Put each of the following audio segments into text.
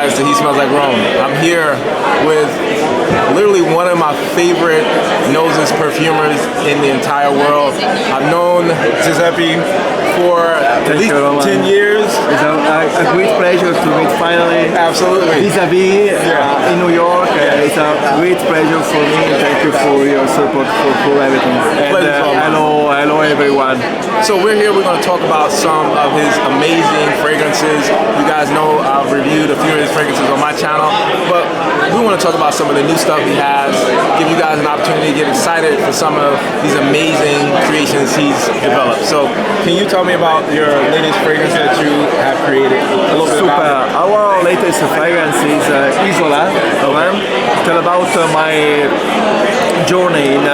guys to He Smells Like Rome. I'm here with literally one of my favorite noses perfumers in the entire world. I've known Giuseppe for at least 10 years. It's a great pleasure to meet finally. Absolutely. Vis-a-vis in New York. It's a great pleasure for me. Thank you for your support, for everything. And hello everyone. So we're here, we're going to talk about some of his amazing fragrances. You guys know I've reviewed a few of his fragrances on my channel, but we want to talk about some of the new stuff he has, give you guys an opportunity to get excited for some of these amazing creations he's developed. So can you tell me about your latest fragrance that you have created? A little bit about it. Our latest fragrance is Isola. Tell about my journey in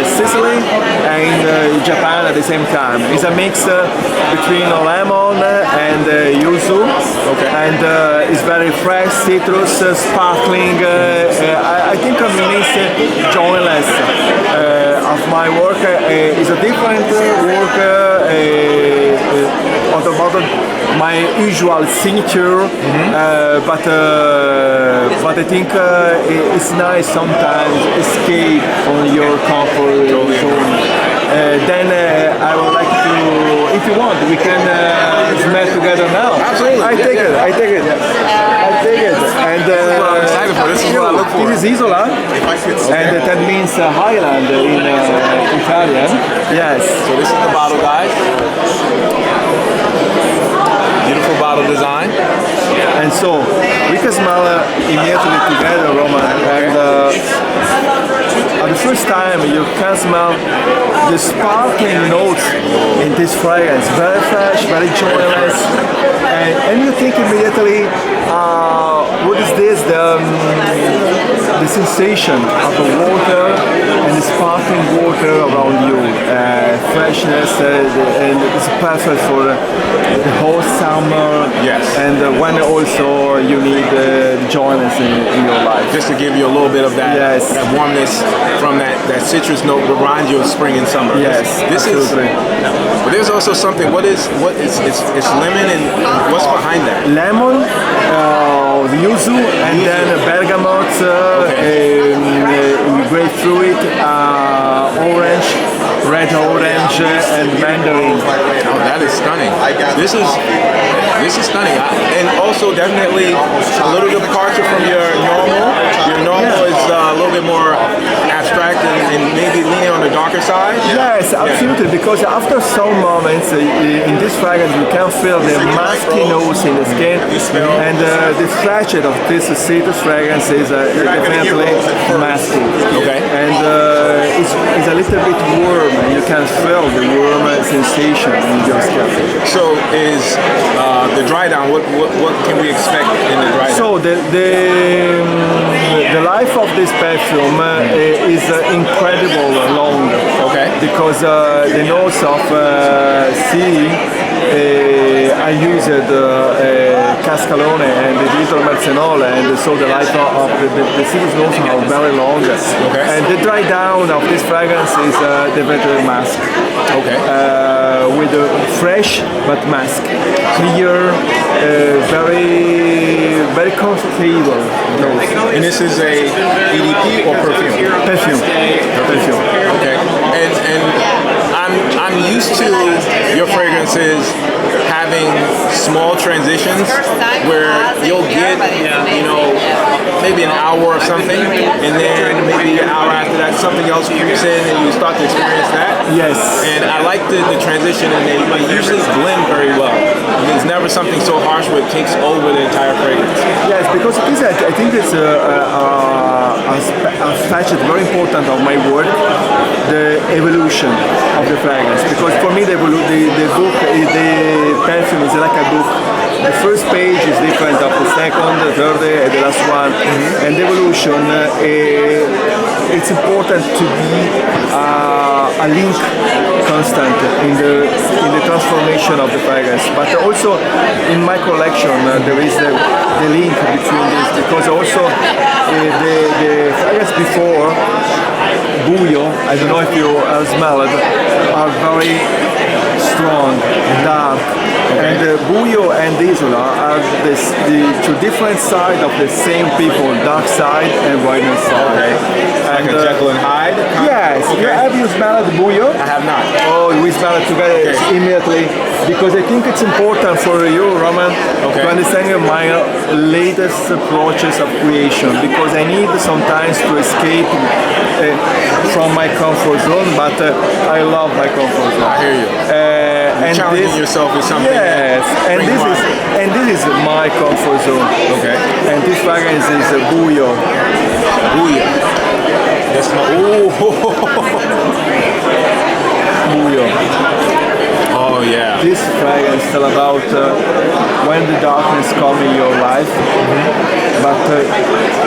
Sicily and Japan at the same time. It's a mix between lemon and yuzu, and it's very fresh, citrus, sparkling. I think it means joyless of my work. It's a different work about my usual signature, but I think it's nice sometimes escape on your comfort zone. Then I would like to, if you want, we can smell together now. Absolutely. I take it. And I'm excited for. This is what I look for. This is Isola, and that means highland in Italian. Yes. So this is the bottle, guys. Beautiful bottle design. And so we can smell immediately together, Roman. And at the first time you can smell the sparkling notes in this fragrance. Very fresh, very joyless. And you think immediately, what is this? The sensation of the water and the sparkling water around you. Freshness, and it's perfect for the whole summer. Yes. And when also you need joyness in your life. Just to give you a little bit of that, that warmness from that citrus note reminds you of spring and summer. Yes, this absolutely. But there's also something. It's lemon, and what's behind that? Lemon, the yuzu, and then bergamot, grapefruit, orange, red orange, and mandarin. Oh, that is stunning. This is stunning, and also definitely a little departure from your normal. Your normal is a little bit more abstract and maybe leaning on the darker side. Yes, absolutely. Because after some moments in this fragrance, you can feel the musky nose in the skin, and the freshness of this citrus fragrance is definitely musky. Okay. And it's a little bit warm. You can feel the warm sensation in your skin. So is the dry down, what can we expect in the dry down? So the life of this perfume is incredible long. Okay. Because the notes of I used cascalone and the digital mercenol, and so the life of the citrus notes are very long. Okay. And the dry down of this fragrance is definitely mask. Okay. With a fresh but mask, clear, very comfortable nose. And this is a EDP or perfume? Perfume. Okay. And I'm used to your fragrances having small transitions where you'll get, maybe an hour or something, and then maybe an hour after that something else creeps in and you start to experience that. Yes. And I like the transition, and they usually blend very well. There's never something so harsh where it takes over the entire fragrance. Yes, because it is, I think it's a facet very important of my work, the evolution of the fragrance. Because for me, the perfume is like a book. The first page is different of the second, the third, and the last one. And the evolution, it's important to be a link constant in the transformation of the fragrance. But also in my collection, there is the link between this, because also the fragrance before Buio, I don't know if you smell it, are very strong, dark. And Buio and Isola are the two different sides of the same people, dark side and brightness side. Okay. Like a Jekyll and Hyde? Yes. Okay. Have you smelled Buio? I have not. Oh, we smell it together immediately because I think it's important for you, Roman, to understand my latest approaches of creation because I need sometimes to escape from my comfort zone, but I love my comfort zone. I hear you. And challenging yourself with something. Yes, and this is my comfort zone. Okay. And this fragrance is Buio. Buio. That's my Buio. Oh yeah. This fragrance is all about when the darkness comes in your life, but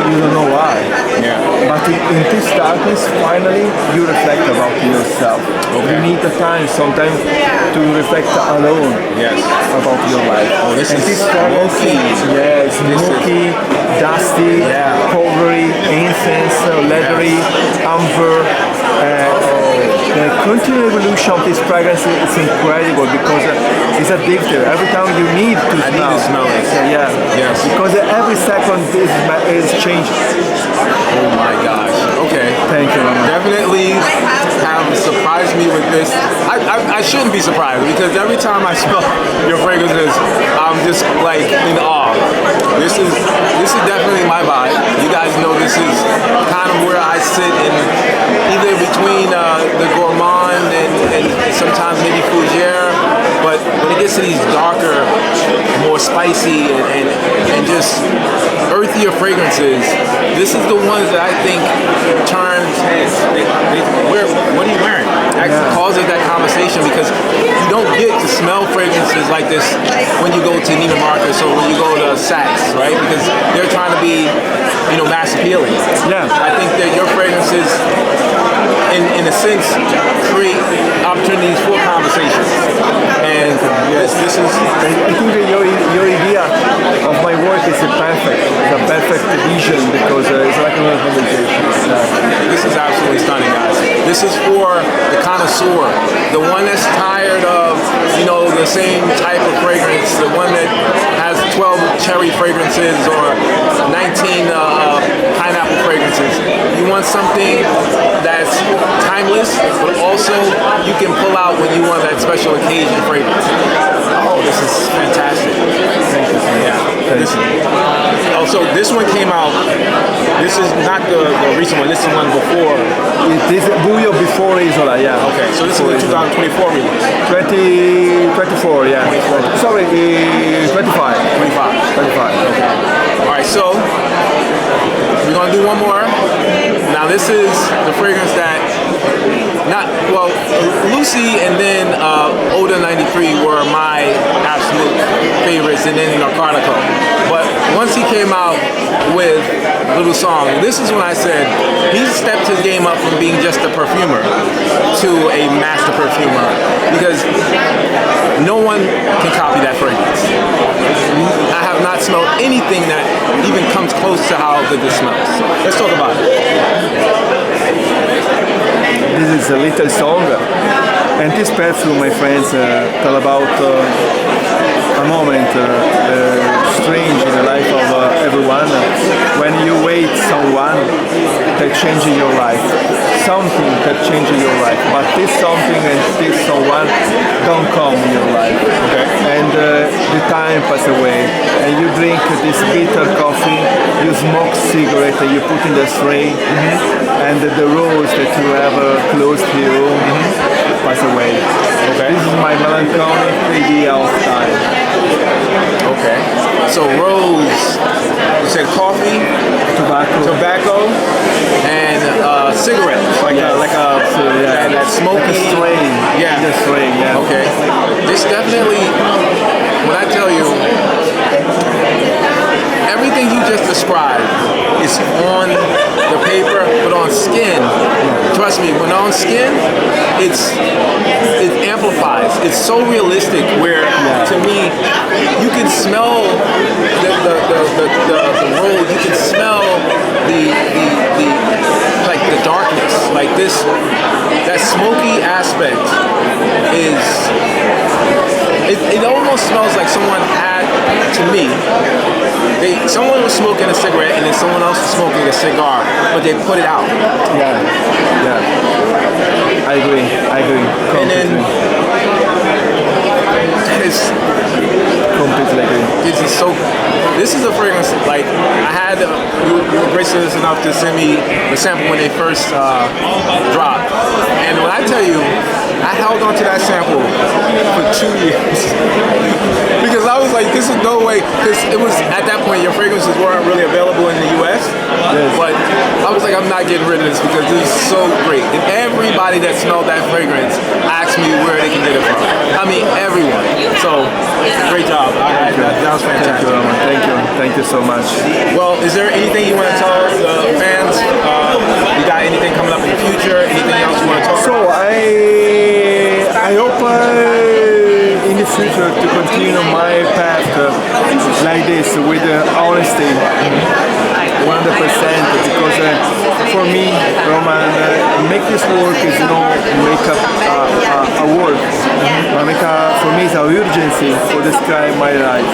you don't know why. Yeah. But in this darkness, finally, you reflect about yourself. Okay. You need the time sometimes to reflect alone about your life. Oh, this and is this fragrance, smoky. Smoky, dusty, powdery, incense, leathery, amber. The continual evolution of this fragrance is incredible because it's addictive. Every time you need to smell. I need to smell it. Yeah. Yes. Because every second is changing. Oh my gosh. Okay. Thank you, Roman. Definitely have surprised me with this. I shouldn't be surprised because every time I smell your fragrances, I'm just like in awe. This is definitely my vibe. You guys know this is kind of where I sit in either between the gourmand and sometimes maybe fougere. But when it gets to these darker, more spicy and just earthier fragrances, this is the ones that I think turns heads. What are you wearing? Actually causes that conversation because you don't get to smell fragrances like this when you go to Neiman Marcus or when you go to Saks, right? Because they're trying to be, mass appealing. Yeah. I think that your fragrances, in a sense, create opportunities for conversations. And this is. I think that your idea of my work is the perfect vision because it's like another conversation. This is absolutely stunning, guys. This is for the connoisseur, the one that's tired of, the same type of fragrance, the one that has 12 cherry fragrances or 19 pineapple fragrances. You want something that's timeless, but also you can pull out when you want that special occasion fragrance. Oh, this is fantastic. Thank you. Yeah. So this one came out. This is not the recent one. This is the one before. This is Buio before Isola, yeah. Okay, so this is the 2024 release. 24, yeah. 24. Sorry, 25. 25. Okay. All right, so we're gonna do one more. Now this is the fragrance that Lucy and then Oda 93 were my absolute favorites, and then Narcotico. But once he came out with Little Song, this is when I said he stepped his game up from being just a perfumer to a master perfumer because no one can copy that fragrance. I have not smelled anything that even comes close to how good this smells. So let's talk about it. This is a little song, and this perfume, my friends, tell about a moment strange in the life of everyone when you wait someone that changes your life, something that changes your life, but this something and this someone don't come in your life, and the time passes away, and you drink this bitter coffee, you smoke cigarette, you put in the tray, and the rose that you have close to you pass away. Okay. This is my melancholic idea of time. Okay. So rose, you said coffee, tobacco, and cigarettes, that smoky strain. Yeah. The strain. Yeah. Okay. This definitely, when I tell you, everything you just described is on the paper, but on skin, trust me, when on skin, it amplifies. It's so realistic where, to me, you can smell the road, you can smell the darkness. Like this, that smoky aspect is, it almost smells like someone had, to me, someone was smoking a cigarette and then someone else was smoking a cigar, but they put it out. Yeah, yeah. I agree. Completely. And then it's completely agree. This is a fragrance, like, I had, you were gracious enough to send me the sample when they first dropped. And when I tell you, I held on to that sample for 2 years. Because I was like, this is no way, because it was, at that point, your fragrances weren't really available in the US. Yes. But I was like, I'm not getting rid of this because this is so great. And everybody that smelled that fragrance asked me where they can get it from. I mean, everyone. So, great job. That was fantastic. Thank you so much. Well, is there anything you want to tell the fans? You got anything coming up in the future? Anything else you want to talk about? So I hope in the future to continue my path like this with honesty, 100%. Because for me, Roman, make this work is make a work. For me, it's an urgency to describe my life.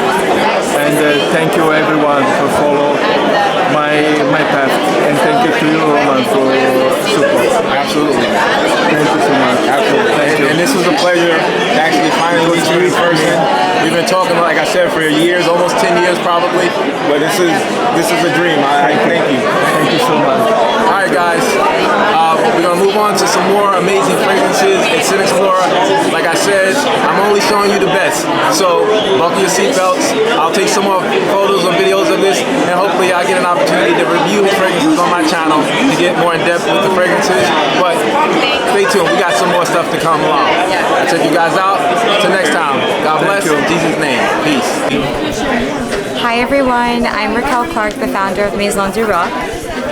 And thank you everyone for follow my path. And thank you to you, Roman, for support. Absolutely. Thank you so much. Absolutely. Thank you. And this was a pleasure to actually finally meet you in person. We've been talking, like I said, for years, almost 10 years probably. But this is a dream. I thank you. Thank you so much. All right, guys. We're gonna move on to some more amazing fragrances at Scentxplore. Like I said, I'm only showing you the best. So buckle your seatbelts. I'll take some more photos or videos of this, and hopefully I get an opportunity to review his fragrances on my channel to get more in depth with the fragrances. But stay tuned. We got some more stuff to come along. I'll check you guys out. Till next time. God bless. In Jesus' name. Peace. Hi everyone, I'm Raquel Clark, the founder of Maison du Roc.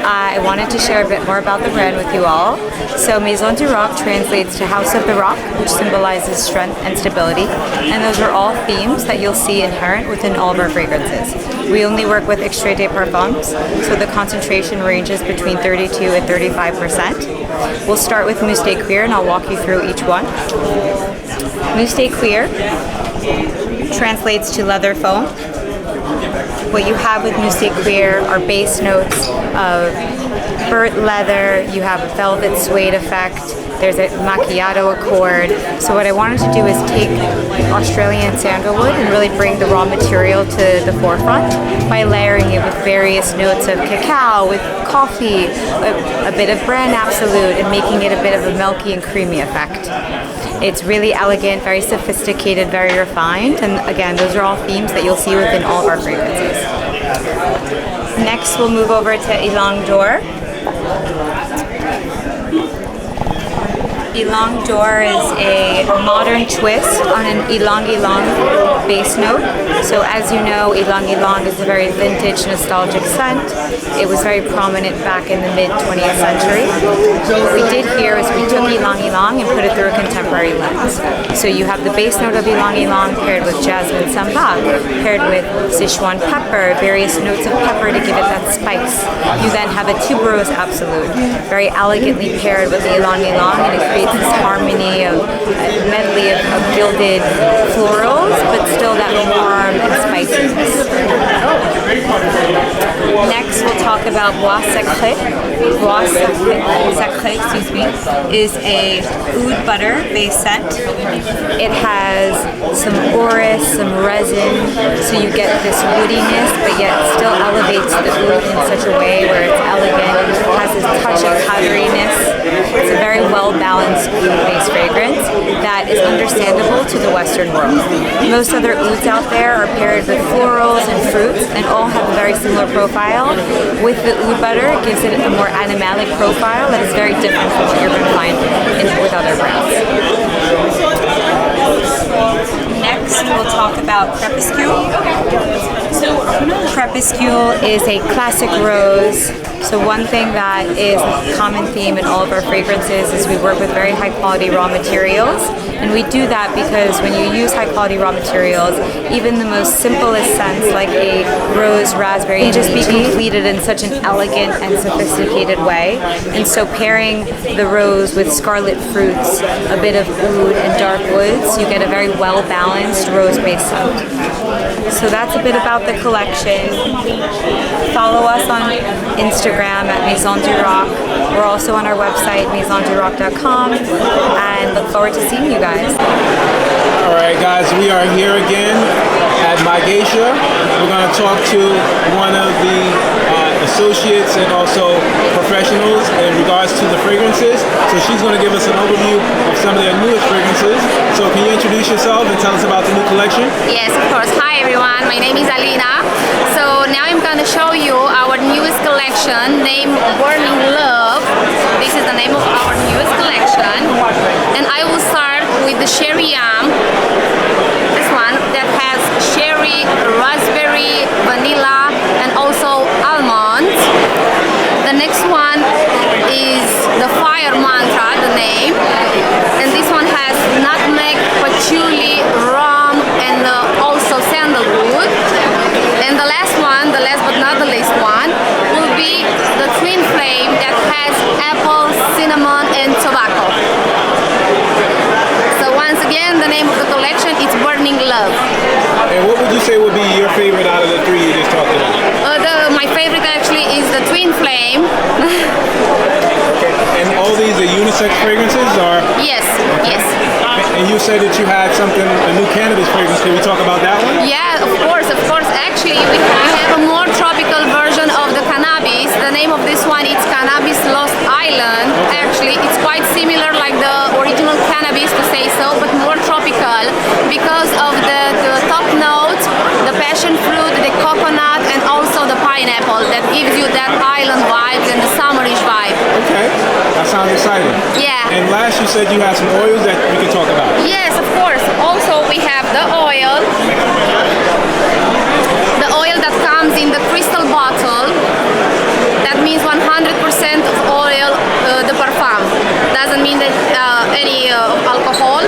I wanted to share a bit more about the brand with you all. So Maison du Roc translates to House of the Rock, which symbolizes strength and stability. And those are all themes that you'll see inherent within all of our fragrances. We only work with extrait de parfums, so the concentration ranges between 32 and 35%. We'll start with Mousse de Cuir, and I'll walk you through each one. Mousse de Cuir translates to leather foam. What you have with Mousse de Cuir are base notes of burnt leather, you have a velvet suede effect, there's a macchiato accord. So what I wanted to do is take Australian sandalwood and really bring the raw material to the forefront by layering it with various notes of cacao, with coffee, a bit of brand absolute, and making it a bit of a milky and creamy effect. It's really elegant, very sophisticated, very refined, and again, those are all themes that you'll see within all of our fragrances. Next, we'll move over to Ylang d'Or. Ylang d'Or is a modern twist on an Ylang Ylang base note. So as you know, Ylang Ylang is a very vintage, nostalgic scent. It was very prominent back in the mid-20th century. What we did here is we took Ylang Ylang and put it through a contemporary lens. So you have the base note of Ylang Ylang paired with jasmine sambac, paired with Sichuan pepper, various notes of pepper to give it that spice. You then have a tuberose absolute, very elegantly paired with the Ylang Ylang, and it creates this harmony of a medley of gilded florals, but still that warm and spiciness. Next, we'll talk about Bois Sacré. Bois Sacré, is a oud butter based scent. It has some orris, some resin, so you get this woodiness, but yet still elevates the oud in such a way where it's elegant, has this touch of powderiness. It's a very well-balanced oud-based fragrance that is understandable to the Western world. Most other ouds out there are paired with florals and fruits and all have a very similar profile. With the oud butter, it gives it a more animalic profile that is very different from what you're going to find with other brands. Next, we'll talk about Crepuscule. So Crepuscule is a classic rose. So one thing that is a common theme in all of our fragrances is we work with very high quality raw materials. And we do that because when you use high quality raw materials, even the most simplest scents like a rose raspberry can just be completed in such an elegant and sophisticated way. And so pairing the rose with scarlet fruits, a bit of oud and dark woods, you get a very well balanced rose based scent. So that's a bit about the collection. Follow us on Instagram at Maison du Roc. We're also on our website, maisonduroc.com, and look forward to seeing you guys. All right, guys, we are here again at Boadicea. We're going to talk to one of the associates and also professionals in regards to the fragrances. So she's going to give us an overview of some of their newest fragrances. So can you introduce yourself and tell us about the new collection? Yes, of course. Hi everyone, my name is Alina. So now I'm going to show you our newest collection named Burning Love. This is the name of our newest collection. And I will start with the Cherry Yam. This one that has cherry, raspberry, vanilla, and also almond. The next one is the Fire Mantra, the name. And this one has nutmeg, patchouli, rum, and also sandalwood. And the last one, the last but not the least one, will be the Twin Flame that has apple, cinnamon, and tobacco. So once again, the name of the collection is Burning Love. And what would you say would be your favorite out of the three you just talked about? My favorite actually is the Twin Flame. Okay. And all these are unisex fragrances, or? Yes, yes. And you said that you had something, a new cannabis fragrance. Can we talk about that one? Yeah, of course. Actually, we have a more tropical version of the cannabis. The name of this one is Cannabis Lost Island. Actually, it's quite similar like the original cannabis, to say so, but more tropical because of the top notes, the passion fruit, the coconut, and also the pineapple that gives you that island vibes and the summerish vibe. Okay, that sounds exciting. Yeah. And last, you said you had some oils that we could talk about. Yes, of course. Also, we have the oil. The oil that comes in the crystal bottle. That means 100% of oil, the perfume. Doesn't mean that any alcohol.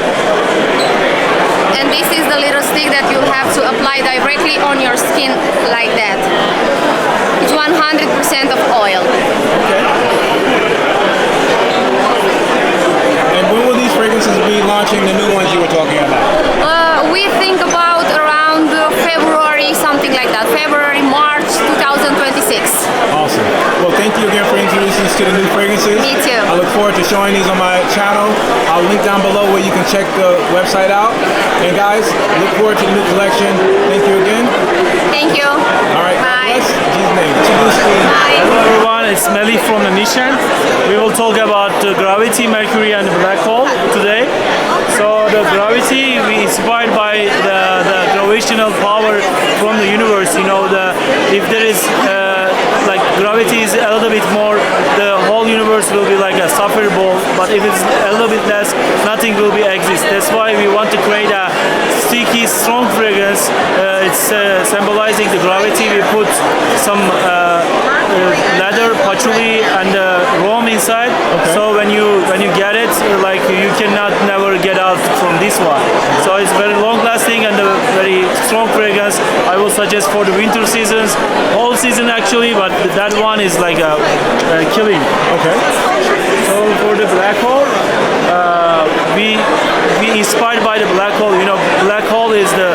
And this is the little stick that you have to apply directly on your skin like that. It's 100% of oil. Okay. And when will these fragrances be launching, the new ones you were talking about? We think about around February, something like that. February, March 2026. Awesome. Well, thank you again for introducing us to the new fragrances. Me too. I look forward to showing these on my channel. I'll link down below where you can check the website out. And guys, look forward to the new collection. Thank you again. Thank you. All right. Bye. Bless. Jesus' name. Introduce me. Bye. Hello everyone, it's Melih from the Nishan. We will talk about Gravity, Mercury and Black Hole today. So the Gravity, we inspired by the gravitational power from the universe. You know, if there is like gravity is a little bit more, the whole universe will be like a soccer ball. But if it's a little bit less, nothing will be exist. That's why we want to create a sticky, strong fragrance. It's symbolizing the gravity. We put some leather, patchouli, and rum inside. Okay. So when you get it, like you cannot never get out from this one. So it's very long lasting and a very strong fragrance. I will suggest for the winter seasons, all season actually, but that one is like a killing. Okay. So for the Black Hole, we inspired by the black hole. You know, black hole is the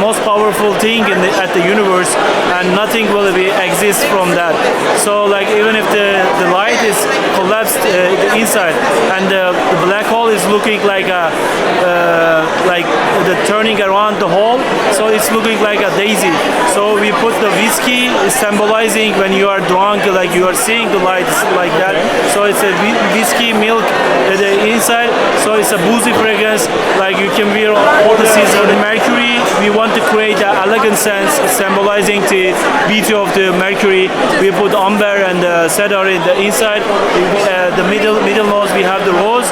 most powerful thing at the universe, and nothing will exist from that. So like even if the light is collapsed inside, and the black hole is looking like the turning around the hole, so it's looking like a daisy. So we put the whiskey symbolizing when you are drunk, like you are seeing the lights like that. So it's a whiskey milk the inside, so it's a boozy fragrance like you can wear all the season. The Mercury, we want to create an elegant sense symbolizing the beauty of the Mercury. We put amber and cedar in the inside. The middle nose we have the rose,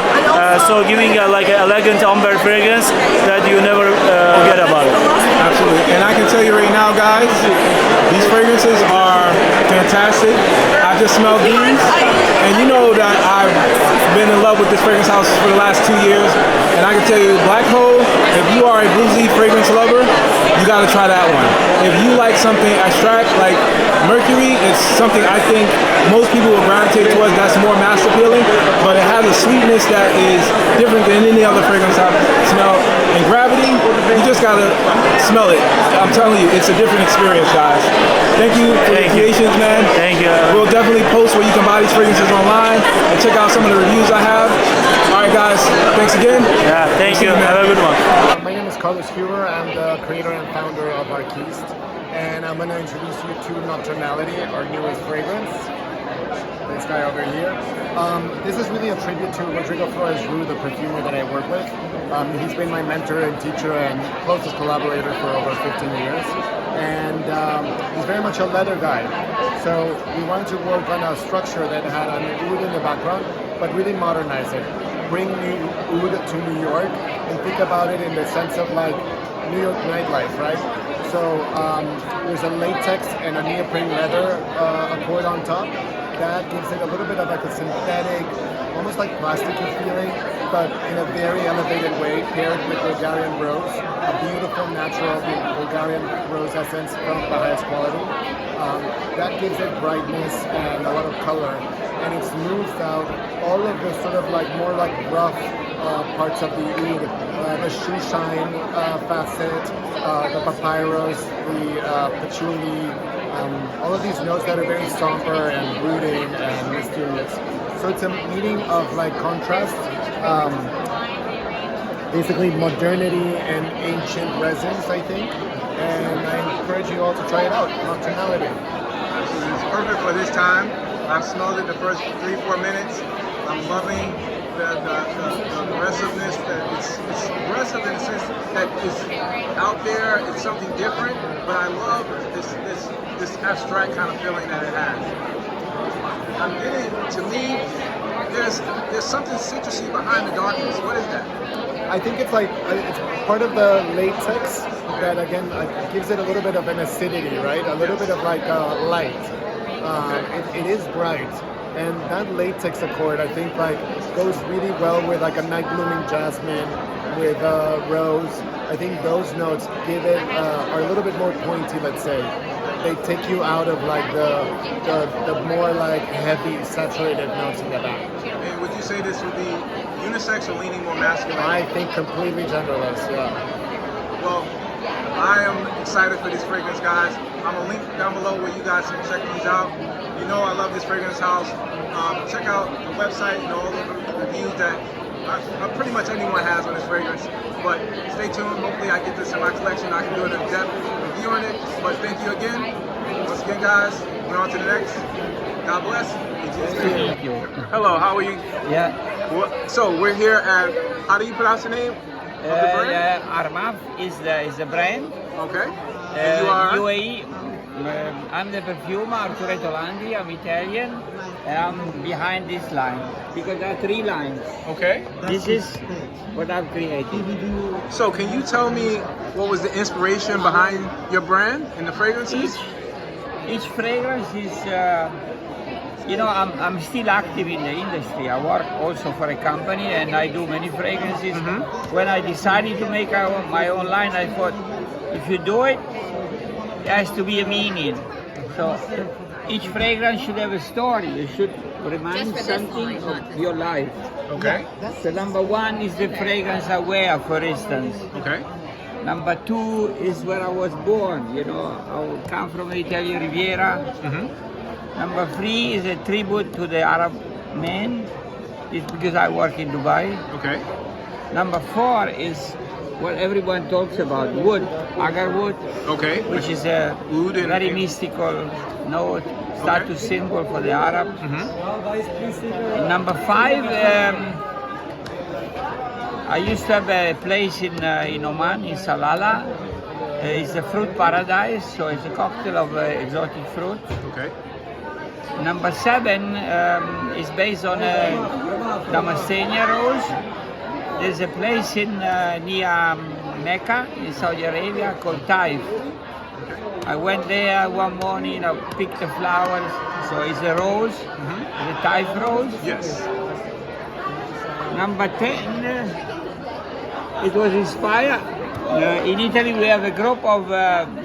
so giving like an elegant amber fragrance that you never forget about it. Absolutely. And I can tell you right now, guys, these fragrances are fantastic. I just smelled these, and you know that I've been in love with this fragrance house for the last 2 years. And I can tell you, Black Hole, if you are a bluesy fragrance lover, you got to try that one. If you like something abstract like Mercury, it's something I think most people will gravitate towards. That's more mass appealing, but it has a sweetness that is different than any other fragrance I've smelled. And Gravity, you just gotta smell it. I'm telling you, it's a different experience, guys. Thank you for your creations, man. Thank you. We'll definitely post where you can buy these fragrances online and check out some of the reviews I have. All right, guys. Thanks again. Yeah, thank you. Have a good one. My name is Carlos Huber. I'm the creator and founder of Arquiste, and I'm going to introduce you to Nocturnality, our newest fragrance. This guy over here. This is really a tribute to Rodrigo Flores-Roux, the perfumer that I work with. He's been my mentor and teacher and closest collaborator for over 15 years. And he's very much a leather guy. So we wanted to work on a structure that had an oud in the background, but really modernize it. Bring new oud to New York and think about it in the sense of like New York nightlife, right? So there's a latex and a neoprene leather accord on top. That gives it a little bit of like a synthetic, almost like plasticky feeling, but in a very elevated way, paired with Bulgarian rose, a beautiful natural Bulgarian rose essence from the highest quality. That gives it brightness and a lot of color, and it smooths out all of the sort of like more like rough parts of the oud, the shoe shine facet, the papyrus, the patchouli, all of these notes that are very somber and brooding and mysterious. So it's a meeting of like contrast, basically modernity and ancient resins, I think. And I encourage you all to try it out, Nocturnality. It's perfect for this time. I've smelled it the first 3-4 minutes. I'm loving the aggressiveness. That it's aggressive in the sense that it's out there. It's something different, but I love this abstract kind of feeling that it has. I'm getting, to me, there's something citrusy behind the darkness. What is that? I think it's like it's part of the latex that again gives it a little bit of an acidity, right? A little bit of like light. It is bright, and that latex accord I think like goes really well with like a night blooming jasmine with rose. I think those notes give it are a little bit more pointy, let's say. They take you out of like the more like heavy saturated notes in the back. And would you say this would be unisex or leaning more masculine? I think completely genderless, yeah. Well, I am excited for this fragrance, guys. I'm gonna link down below where you guys can check these out. You know I love this fragrance house. Check out the website, you know, all the reviews that pretty much anyone has on this fragrance. But stay tuned. Hopefully I get this in my collection. I can do an in-depth review on it. But thank you again. Once again, guys, we're on to the next. God bless. Thank you. Hello, how are you? Yeah. So we're here at, how do you pronounce the name of the brand? Armaf is the brand. Okay. And you are? UAE. I'm the perfumer, Arturo Tolandi. I'm Italian. I'm behind this line because there are 3 lines. Okay. This is what I've created. So can you tell me what was the inspiration behind your brand and the fragrances? Each fragrance is, you know, I'm still active in the industry. I work also for a company and I do many fragrances. When I decided to make my own line, I thought, if you do it, there has to be a meaning. So each fragrance should have a story. You should remind something of your life. Okay. So number 1 is the fragrance I wear, for instance. Okay. Number 2 is where I was born. You know, I come from the Italian Riviera. Number 3 is a tribute to the Arab men. It's because I work in Dubai. Okay. Number 4 is what everyone talks about, wood, agar wood. Okay. Which is a Oud and very mystical note, status symbol for the Arabs. Number 5, I used to have a place in Oman, in Salalah. It's a fruit paradise, so it's a cocktail of exotic fruit. Okay. Number 7 is based on Damascenia rose. There's a place in near Mecca in Saudi Arabia called Taif. I went there one morning, I picked the flowers. So it's a rose, the Taif rose. Yes. Number 10, it was inspired. In Italy we have a group of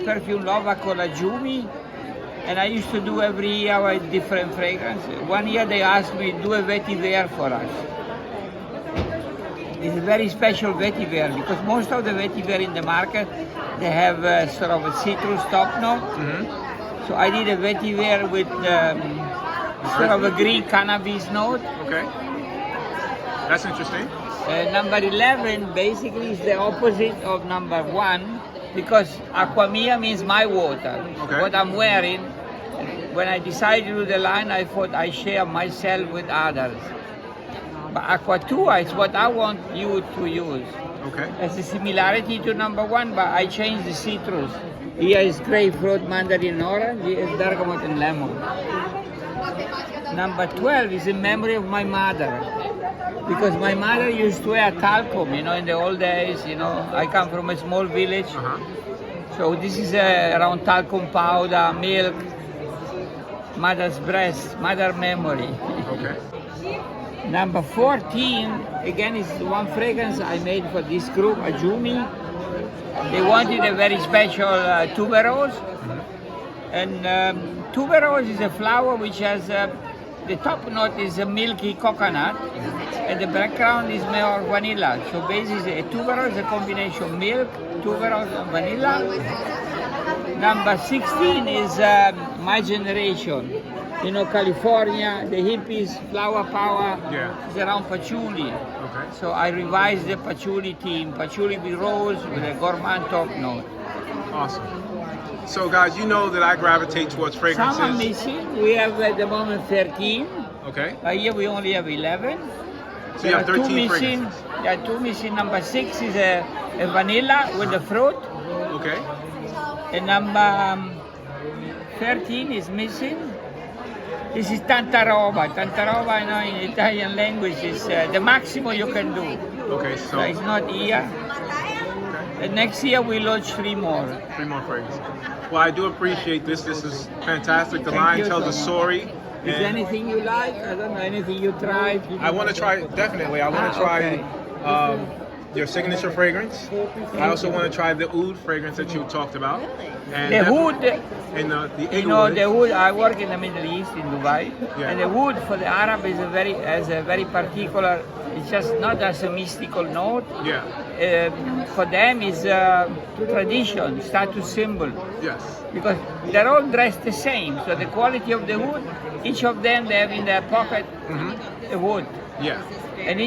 perfume lovers called Ajumi, and I used to do every year a different fragrance. One year they asked me, do a vetiver for us. It's a very special vetiver because most of the vetiver in the market, they have sort of a citrus top note. So I did a vetiver with sort of a green cannabis note. Okay. That's interesting. Number 11 basically is the opposite of number 1 because aqua mia means my water. Okay. What I'm wearing, when I decided to do the line, I thought I share myself with others. But aqua tua is what I want you to use. Okay. There's a similarity to number 1, but I changed the citrus. Here is grapefruit, mandarin, orange. Here is bergamot and lemon. Number 12 is in memory of my mother. Because my mother used to wear talcum, in the old days, I come from a small village. So this is around talcum powder, milk, mother's breast, mother memory. Okay. Number 14, again, is one fragrance I made for this group, Ajumi. They wanted a very special tuberose. And tuberose is a flower which has, the top note is a milky coconut, and the background is more vanilla. So basically, a tuberose is a combination milk, tuberose, and vanilla. Number 16 is my generation. California, the hippies, flower power is around patchouli. Okay. So I revised the patchouli theme, patchouli with rose with a gourmand top note. Awesome. So guys, you know that I gravitate towards fragrances. Some are missing. We have at the moment 13. Okay. Here we only have 11. So you have 13 fragrances. There are 2 missing. Number 6 is a vanilla with the fruit. Okay. And number 13 is missing. This is tanta roba. Tanta roba, in Italian language, is the maximum you can do. Okay, so It's not here. And next year we launch 3 more. 3 more fragrances. Well, I do appreciate this. This is fantastic. The Thank line you tells so a much. story. Is there anything you like? I don't know, anything you tried? I want to try, definitely. I want to try your signature fragrance. I also want to try the oud fragrance that you talked about. And The wood, and the the wood. I work in the Middle East in Dubai, Yeah. and the wood for the Arab is has a very particular. It's just not as a mystical note. Yeah. For them, is tradition, status symbol. Yes. Because they're all dressed the same. So the quality of the wood, each of them they have in their pocket a wood, Yeah. and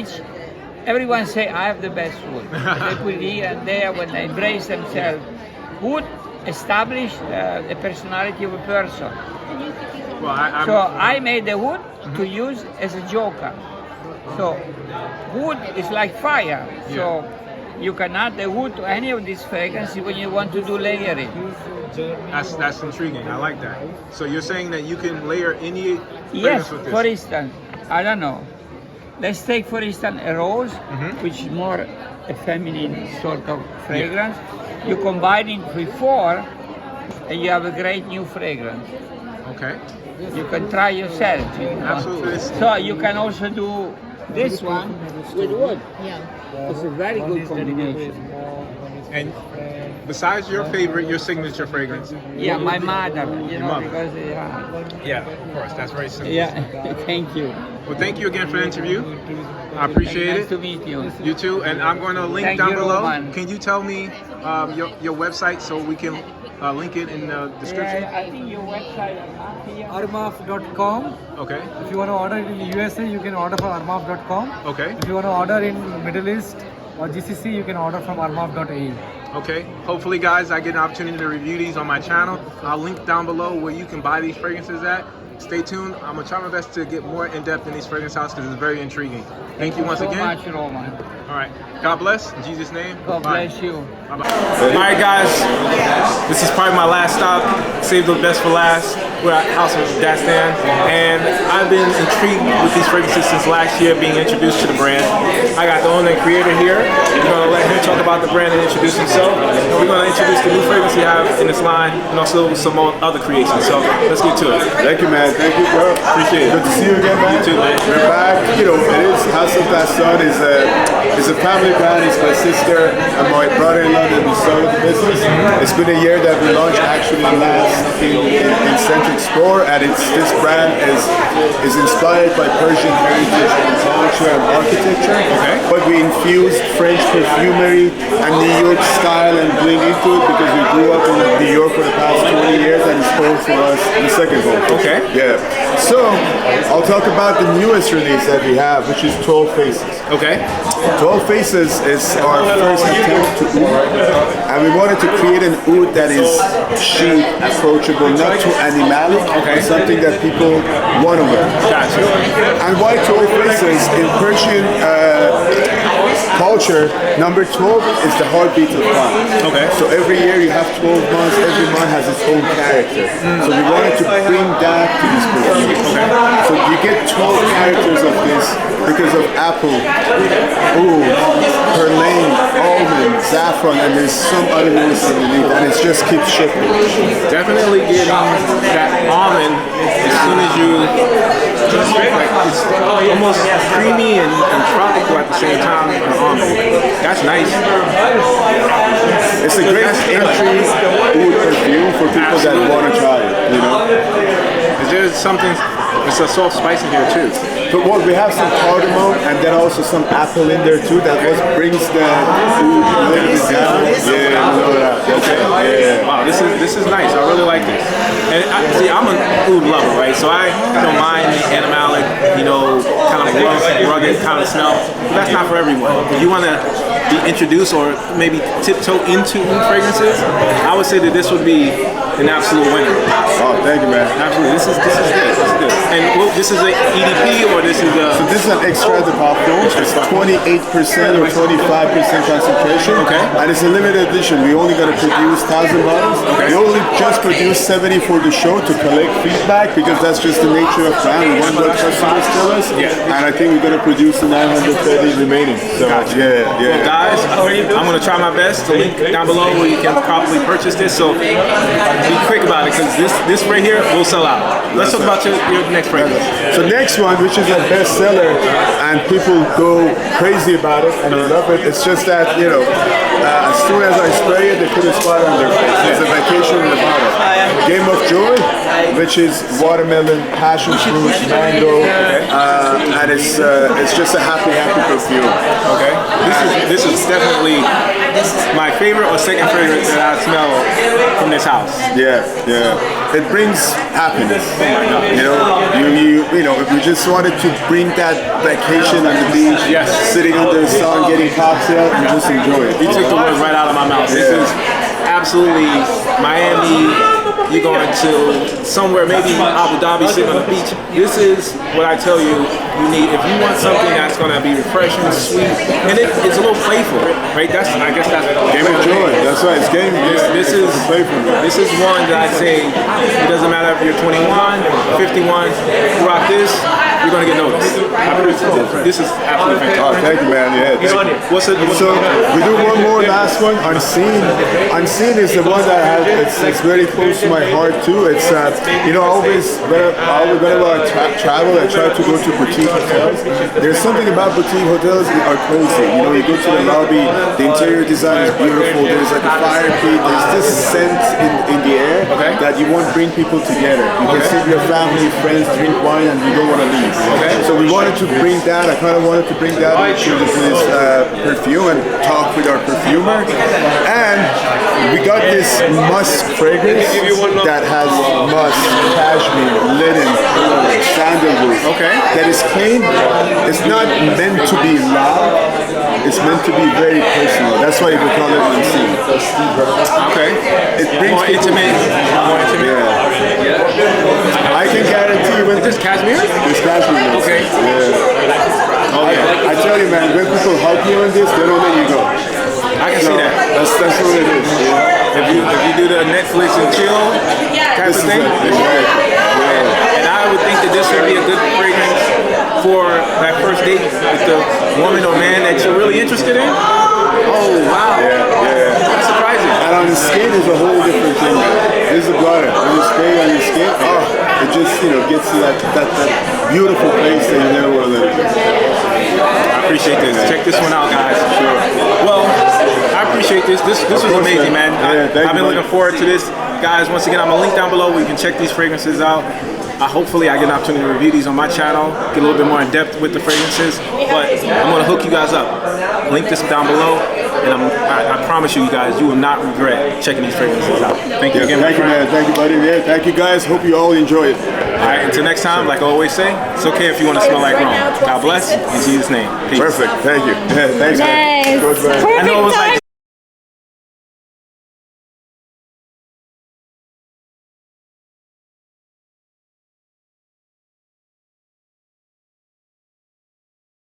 everyone say I have the best wood. They put it here and there when they embrace themselves. Wood establish the personality of a person. Well, So I made the wood to use as a joker. So wood is like fire. So you can add the wood to any of these fragrances when you want to do layering. that's intriguing. I like that. So you're saying that you can layer any Yes, fragrance with this? for instance, I don't know. Let's take for instance a rose, which is more a feminine sort of fragrance. You combine it with 4 and you have a great new fragrance. Okay. You can try yourself. If you want. Absolutely. So you can also do this one with wood. It's a very good combination. And besides your favorite, your signature fragrance? Yeah, my mother, mother. because Yeah, of course. That's very simple. yeah. Thank you. Well, thank you again for the interview. I appreciate Nice to it. meet you. You too. And I'm going to link Thank down you, below. Roman. Can you tell me your website so we can link it in the description? Yeah, I think your website is up here. armaf.com. Okay. If you want to order it in the USA, you can order from armaf.com. Okay. If you want to order in Middle East or GCC, you can order from armaf.ae. Okay. Hopefully, guys, I get an opportunity to review these on my channel. I'll link down below where you can buy these fragrances at. Stay tuned. I'm going to try my best to get more in-depth in these fragrance houses because it's very intriguing. Thank you once so again. much, Roman. All right. God bless. In Jesus' name. God Bye. bless you. Bye-bye. All right, guys. This is probably my last stop. Save the best for last. we're at House of Dastan, and I've been intrigued with these fragrances since last year, being introduced to the brand. I got the owner and creator here. We're going to let him talk about the brand and introduce himself. And we're going to introduce the new fragrance we have in this line, and also some more other creations. So let's get to it. Thank you, man. Thank you, bro. Appreciate it. Good to see you again, man. You too, man. We're back. You know, it is House of Dastan is a family brand. It's my sister and my brother-in-law that we started the business. It's been a year that we launched actually last in Scentxplore, and this brand is inspired by Persian heritage and culture and architecture. Okay. But we infused French perfumery and New York style and bling into it because we grew up in New York for the past 20 years, and it's home for us, the second home. Okay. Yeah. So I'll talk about the newest release that we have, which is 12 Faces. Okay. 12 Faces is our first attempt to oud, and we wanted to create an oud that is chic, approachable, not too animalic, but something that people want to wear. Gotcha. And why 12 Faces? In Persian culture, number 12 is the heartbeat of time. Okay. So every year you have 12 months, every month has its own character. So we wanted to bring that to this perfume. Okay. So you get 12 characters of this because of apple, oud, perlane, almond, saffron, and there's some other notes underneath, and it just keeps shifting. Definitely getting that almond as soon as you, like, it's almost creamy and tropical at the same time. Almond. That's nice. It's a great entry oud perfume for people that want to try it, you know? Is there something, it's a soft spice in here too. But what we have some cardamom and then also some apple in there too. That what brings the oud a little bit down. Yeah, you know that. Okay. Yeah. Wow, this is nice. I really like this. And see, I'm an oud lover, right? So I don't mind the animalic, you know, kind of rough, rugged kind of smell. But that's not for everyone. If you want to be introduced or maybe tiptoe into oud fragrances, I would say that this would be an absolute winner. Oh, thank you, man. Absolutely. This is good. This is good. And well, this is an EDP or this is a... So this is an extrait de parfum. It's 28% or 25% concentration. Okay. And it's a limited edition. We only got to produce 1,000 bottles. Okay. We only just produced 70 for the show to collect feedback because that's just the nature of brand. We want what customers tell us. Yeah. And I think we're going to produce the 930 remaining. So, Gotcha. yeah. Well, guys, I'm going to try my best to link down below where you can probably purchase this. So be quick about it because this right here will sell out. Let's talk about your next fragrance. So next one, which is a bestseller, and people go crazy about it and they love it. It's just that, you know, as soon as I spray it, they put a spot on their face. It's a vacation in the bottle. Game of Joy, which is watermelon, passion fruit, mango, and it's just a happy perfume. Okay. This is definitely my favorite or second favorite that I smell from this house. Yeah. It brings happiness. You know, if you just wanted to bring that vacation on the beach, sitting under the sun, getting cocktail, and just enjoy it. You took the words right out of my mouth. This is absolutely Miami. You're going to somewhere, maybe Abu Dhabi, sitting on the beach. This is what I tell you need. If you want something that's going to be refreshing, sweet, and it's a little playful, right? I guess that's game of joy. That's right. It's game. This is playful. This is one that I say it doesn't matter if you're 21, 51. You rock this, you're going to get noticed. This is absolutely fantastic. Oh, thank you, man. Yeah. What's it? So we do one more last one. Unseen. Unseen is the one that it's very close to my heart too. It's you know, whenever I travel, I try to go to boutique hotels. There's something about boutique hotels that are cozy. You know, you go to the lobby, the interior design is beautiful. There's like a fire pit. There's this scent in the air that you want to bring people together. You can sit with your family, friends, drink wine, and you don't want to leave. So we wanted to bring that. I kind of wanted to bring that into this perfume and talk with our perfumer. And we got this musk fragrance that has musk, cashmere, linen, sandalwood. That is clean. It's not meant to be loud. It's meant to be very personal. That's why we call it unseen. It brings more intimate. I can guarantee when this cashmere. This cashmere. I tell you, man, when people help you on this, they don't let you go. I can see that. That's what it is. If you do the Netflix and chill type of thing, just gets you that beautiful place that you never want to live. I appreciate this. Check this one out, guys. Sure. Well, I appreciate this. This was amazing, man. I've been looking forward to this. Guys, once again, I'm going to link down below where you can check these fragrances out. Hopefully I get an opportunity to review these on my channel, get a little bit more in depth with the fragrances, but I'm going to hook you guys up. Link this down below, and I promise you guys, you will not regret checking these fragrances out. Thank you again, Thank you, man. Thank you, buddy. Yeah, thank you, guys. Hope you all enjoy it. All right, until next time, like I always say, it's okay if you want to smell like Rome. God bless, in Jesus' name. Peace. Perfect. Thank you. Yeah, thanks, man. Nice. Good, man. I know it was like